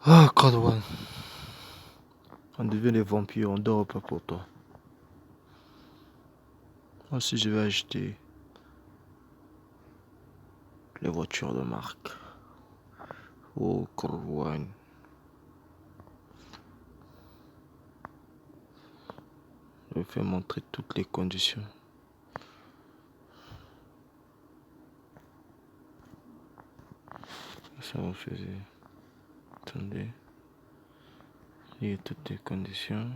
Ah, Cradwan, on devient des vampires, on dort pas pour toi. Moi aussi, je vais acheter les voitures de marque. Oh, Cradwan. Je vais faire montrer toutes les conditions. Ça vous faisait. Attendez. Il y a toutes les conditions.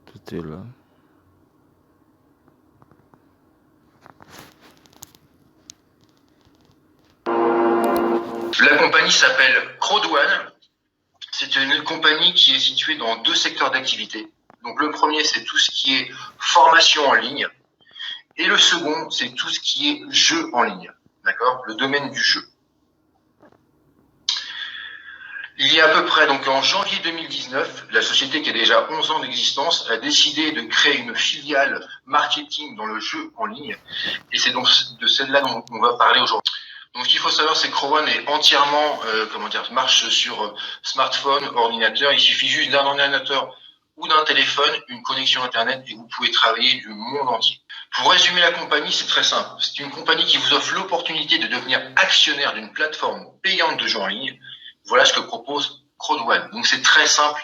Tout est là. La compagnie s'appelle Crodwan. C'est une compagnie qui est située dans deux secteurs d'activité. Donc le premier, c'est tout ce qui est formation en ligne. Et le second, c'est tout ce qui est jeu en ligne. D'accord? Le domaine du jeu. Il y a à peu près, donc en janvier 2019, la société qui a déjà 11 ans d'existence a décidé de créer une filiale marketing dans le jeu en ligne. Et c'est donc de celle-là dont on va parler aujourd'hui. Donc ce qu'il faut savoir, c'est que Crodwan est entièrement, marche sur smartphone, ordinateur. Il suffit juste d'un ordinateur ou d'un téléphone, une connexion Internet, et vous pouvez travailler du monde entier. Pour résumer la compagnie, c'est très simple. C'est une compagnie qui vous offre l'opportunité de devenir actionnaire d'une plateforme payante de jeux en ligne. Voilà ce que propose Crodwan. Donc c'est très simple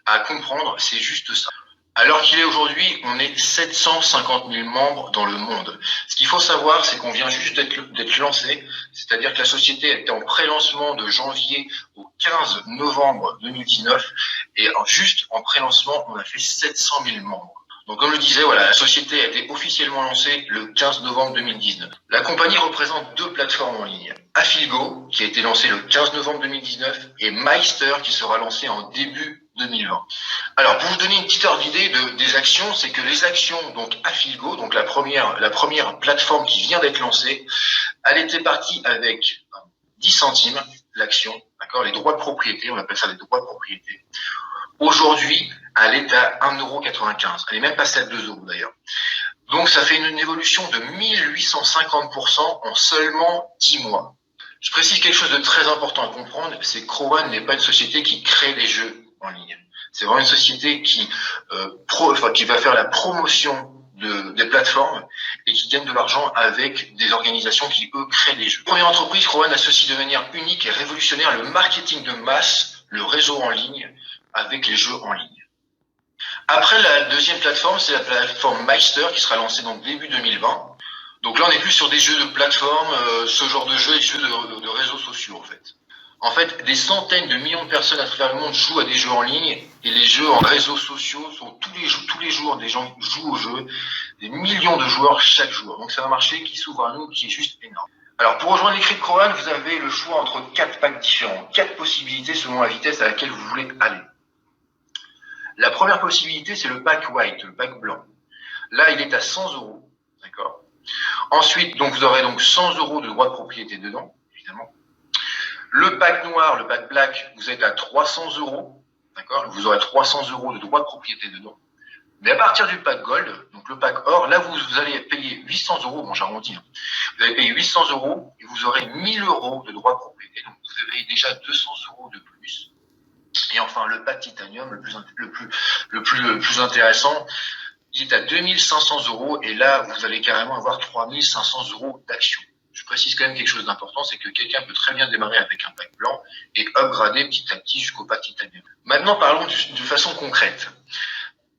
à comprendre, c'est juste ça. Alors qu'il est aujourd'hui, on est 750 000 membres dans le monde. Ce qu'il faut savoir, c'est qu'on vient juste d'être lancé, c'est-à-dire que la société était en pré-lancement de janvier au 15 novembre 2019, et juste en pré-lancement, on a fait 700 000 membres. Donc comme je le disais, voilà, la société a été officiellement lancée le 15 novembre 2019. La compagnie représente deux plateformes en ligne. Affilgo, qui a été lancé le 15 novembre 2019, et Meister, qui sera lancé en début 2020. Alors, pour vous donner une petite ordre d'idée des actions, c'est que les actions, donc Affilgo, donc la première plateforme qui vient d'être lancée, elle était partie avec 10 centimes l'action, d'accord, les droits de propriété, on appelle ça les droits de propriété. Aujourd'hui, elle est à 1,95 €. Elle est même passée à 2 € d'ailleurs. Donc, ça fait une évolution de 1850% en seulement 10 mois. Je précise quelque chose de très important à comprendre, c'est que Crodwan n'est pas une société qui crée les jeux en ligne. C'est vraiment une société qui va faire la promotion des plateformes et qui gagne de l'argent avec des organisations qui, eux, créent les jeux. Première entreprise, Crodwan associe de manière unique et révolutionnaire le marketing de masse, le réseau en ligne, avec les jeux en ligne. Après, la deuxième plateforme, c'est la plateforme Meister qui sera lancée donc début 2020. Donc là, on est plus sur des jeux de plateforme, ce genre de jeux et des jeux de réseaux sociaux en fait. En fait, des centaines de millions de personnes à travers le monde jouent à des jeux en ligne et les jeux en réseaux sociaux sont tous les jours des gens jouent aux jeux, des millions de joueurs chaque jour. Donc c'est un marché qui s'ouvre à nous qui est juste énorme. Alors pour rejoindre l'écrit de Crodwan, vous avez le choix entre 4 packs différents, 4 possibilités selon la vitesse à laquelle vous voulez aller. La première possibilité, c'est le pack white, le pack blanc. Là, il est à 100 €, d'accord. Ensuite, donc vous aurez donc 100 € de droits de propriété dedans, évidemment. Le pack noir, le pack black, vous êtes à 300 €, d'accord. Vous aurez 300 € de droits de propriété dedans. Mais à partir du pack gold, donc le pack or, là vous allez payer 800 €, bon j'arrondis, hein. Vous allez payer 800 € et vous aurez 1000 € de droits de propriété, donc vous avez déjà 200 € de plus. Et enfin le pack titanium, le plus intéressant, il est à 2500 € et là vous allez carrément avoir 3500 € d'actions. Je précise quand même quelque chose d'important, c'est que quelqu'un peut très bien démarrer avec un pack blanc et upgrader petit à petit jusqu'au pack titanium. Maintenant parlons de façon concrète.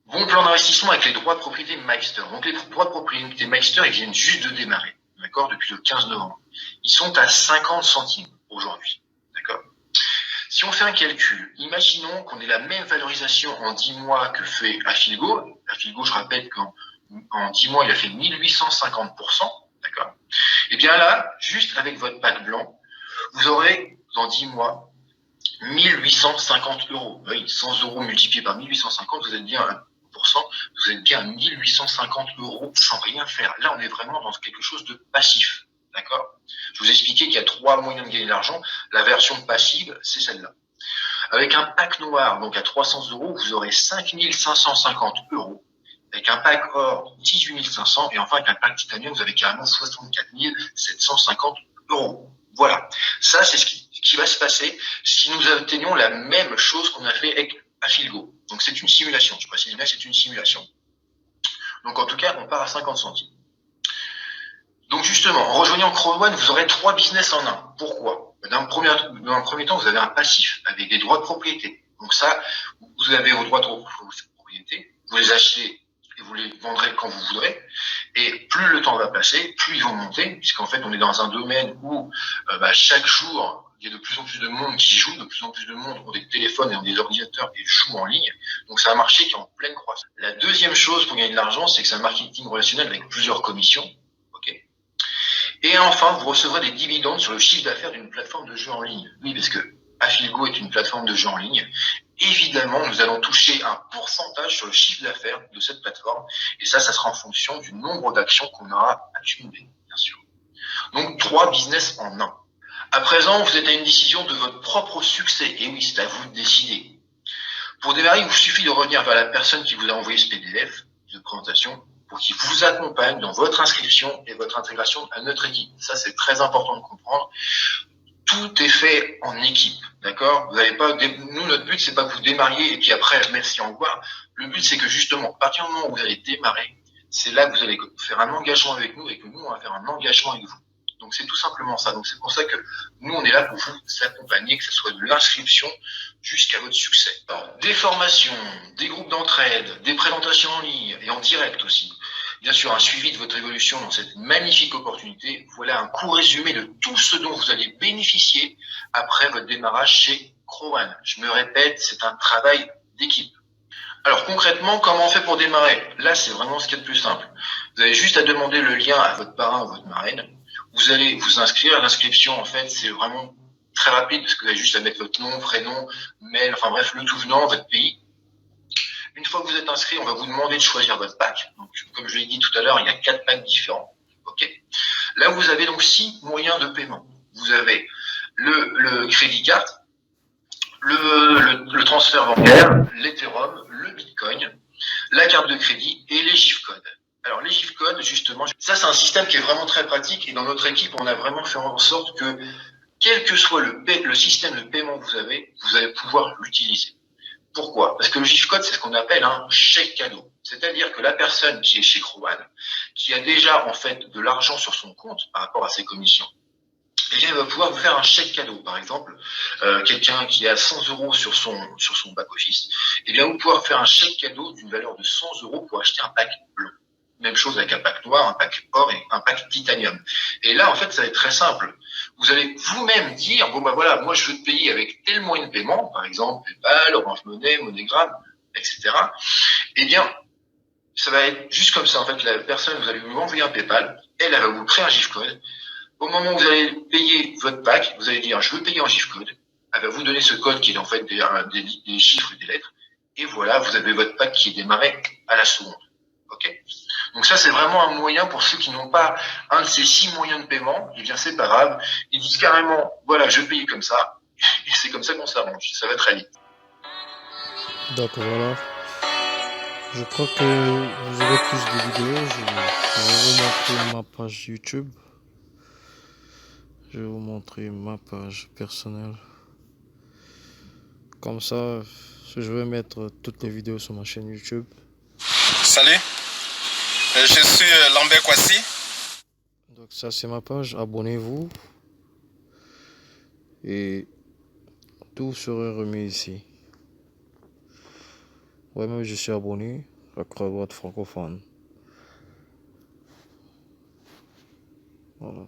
Bon plan d'investissement avec les droits de propriété Meister. Donc les droits de propriété Meister, ils viennent juste de démarrer, d'accord, depuis le 15 novembre. Ils sont à 50 centimes aujourd'hui, d'accord. Si on fait un calcul, imaginons qu'on ait la même valorisation en 10 mois que fait Affilgo. Affilgo, je rappelle qu'en 10 mois, il a fait 1850%, d'accord. Et bien là, juste avec votre pack blanc, vous aurez, dans 10 mois, 1850 €. Oui, 100 € multiplié par 1850, vous êtes bien pour 50%, vous êtes bien à 1850 € sans rien faire. Là, on est vraiment dans quelque chose de passif. D'accord? Je vous ai expliqué qu'il y a 3 moyens de gagner de l'argent. La version passive, c'est celle-là. Avec un pack noir, donc à 300 €, vous aurez 5550 €. Avec un pack or, 18 500. Et enfin, avec un pack titanium, vous avez carrément 64 750 €. Voilà. Ça, c'est ce qui va se passer si nous atteignons la même chose qu'on a fait avec Afilgo. Donc, c'est une simulation. Je précise bien, c'est une simulation. Donc, en tout cas, on part à 50 centimes. Donc, justement, en rejoignant Chrome One, vous aurez 3 business en un. Pourquoi? Dans un premier temps, vous avez un passif avec des droits de propriété. Donc ça, vous avez vos droits de propriété, vous les achetez et vous les vendrez quand vous voudrez. Et plus le temps va passer, plus ils vont monter, puisqu'en fait, on est dans un domaine où chaque jour, il y a de plus en plus de monde qui joue, de plus en plus de monde ont des téléphones et ont des ordinateurs et jouent en ligne. Donc c'est un marché qui est en pleine croissance. La deuxième chose pour gagner de l'argent, c'est que c'est un marketing relationnel avec plusieurs commissions. Et enfin, vous recevrez des dividendes sur le chiffre d'affaires d'une plateforme de jeu en ligne. Oui, parce que Afilgo est une plateforme de jeu en ligne. Évidemment, nous allons toucher un pourcentage sur le chiffre d'affaires de cette plateforme. Et ça sera en fonction du nombre d'actions qu'on aura accumulées, bien sûr. Donc, 3 business en un. À présent, vous êtes à une décision de votre propre succès. Et oui, c'est à vous de décider. Pour démarrer, il vous suffit de revenir vers la personne qui vous a envoyé ce PDF de présentation pour qu'il vous accompagne dans votre inscription et votre intégration à notre équipe. Ça, c'est très important de comprendre. Tout est fait en équipe, d'accord? Vous n'avez pas, nous, notre but, c'est pas que vous démarriez et puis après, merci, au revoir. Le but, c'est que justement, à partir du moment où vous allez démarrer, c'est là que vous allez faire un engagement avec nous et que nous, on va faire un engagement avec vous. Donc, c'est tout simplement ça. Donc, c'est pour ça que nous, on est là pour vous accompagner, que ce soit de l'inscription jusqu'à votre succès. Alors, des formations, des groupes d'entraide, des présentations en ligne et en direct aussi. Bien sûr, un suivi de votre évolution dans cette magnifique opportunité. Voilà un court résumé de tout ce dont vous allez bénéficier après votre démarrage chez Crowan. Je me répète, c'est un travail d'équipe. Alors concrètement, comment on fait pour démarrer? Là, c'est vraiment ce qu'il y a de plus simple. Vous avez juste à demander le lien à votre parrain ou votre marraine. Vous allez vous inscrire. L'inscription, en fait, c'est vraiment très rapide parce que vous avez juste à mettre votre nom, prénom, mail, enfin bref, le tout venant, votre pays. Une fois que vous êtes inscrit, on va vous demander de choisir votre pack. Donc, comme je l'ai dit tout à l'heure, il y a 4 packs différents. Ok. Là, vous avez donc 6 moyens de paiement. Vous avez le crédit carte, le transfert bancaire, l'Ethereum, le Bitcoin, la carte de crédit et les GIF codes. Alors les GIF codes, justement, ça c'est un système qui est vraiment très pratique et dans notre équipe, on a vraiment fait en sorte que quel que soit le système de paiement que vous allez pouvoir l'utiliser. Pourquoi? Parce que le GIF code, c'est ce qu'on appelle un chèque cadeau. C'est-à-dire que la personne qui est chez Crowan, qui a déjà en fait de l'argent sur son compte par rapport à ses commissions, eh bien, il va pouvoir vous faire un chèque cadeau. Par exemple, quelqu'un qui a 100 € sur son back-office, eh bien, vous pouvez faire un chèque cadeau d'une valeur de 100 € pour acheter un pack blanc. Même chose avec un pack noir, un pack or et un pack titanium. Et là, en fait, ça va être très simple. Vous allez vous-même dire, bon, voilà, moi, je veux te payer avec tel moyen de paiement, par exemple, PayPal, Orange Money, MoneyGram, etc. Eh bien, ça va être juste comme ça. En fait, la personne, vous allez lui envoyer un PayPal, elle va vous créer un GIF code. Au moment où vous allez payer votre pack, vous allez dire, je veux payer en GIF code. Elle va vous donner ce code qui est en fait des chiffres et des lettres. Et voilà, vous avez votre pack qui est démarré à la seconde. Ok? Donc ça, c'est vraiment un moyen pour ceux qui n'ont pas un de ces 6 moyens de paiement. Eh bien, c'est pas grave. Ils disent carrément, voilà, je paye comme ça. Et c'est comme ça qu'on s'arrange. Ça va très vite. D'accord, voilà. Je crois que vous aurez plus de vidéos. Je vais vous montrer ma page YouTube. Je vais vous montrer ma page personnelle. Comme ça, je vais mettre toutes les vidéos sur ma chaîne YouTube. Salut, je suis Lambert Kwasi. Donc ça c'est ma page, abonnez-vous. Et tout sera remis ici. Ouais, même je suis abonné à Cravate francophone. Voilà.